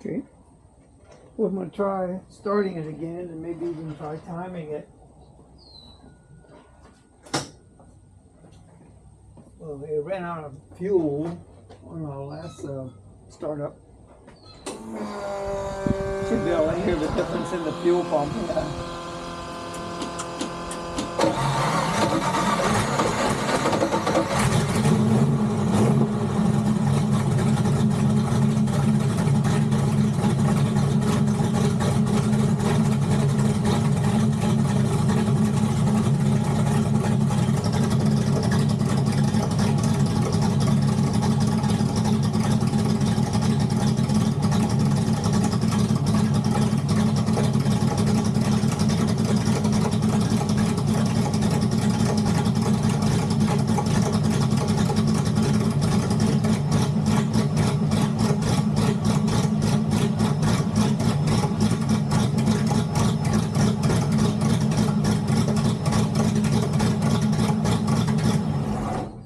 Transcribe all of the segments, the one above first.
Okay. Well, I'm going to try starting it again and maybe even try timing it. Well, it ran out of fuel on our last startup. Should be able to hear the difference in the fuel pump. Yeah.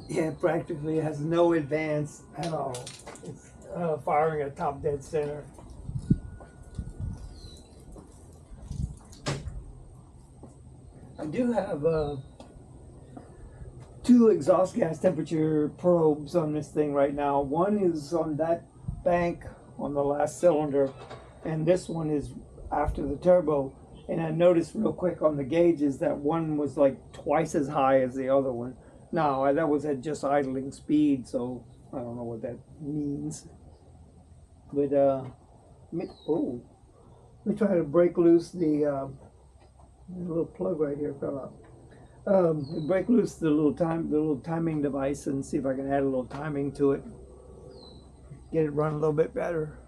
Yeah, practically has no advance at all. It's firing at top dead center. I do have two exhaust gas temperature probes on this thing right now. One is on that bank on the last cylinder, and this one is after the turbo. And I noticed real quick on the gauges that one was like twice as high as the other one. Now, that was at just idling speed, so I don't know what that means. But, let me try to break loose the little plug right here fell out. Break loose the little timing device and see if I can add a little timing to it. Get it run a little bit better.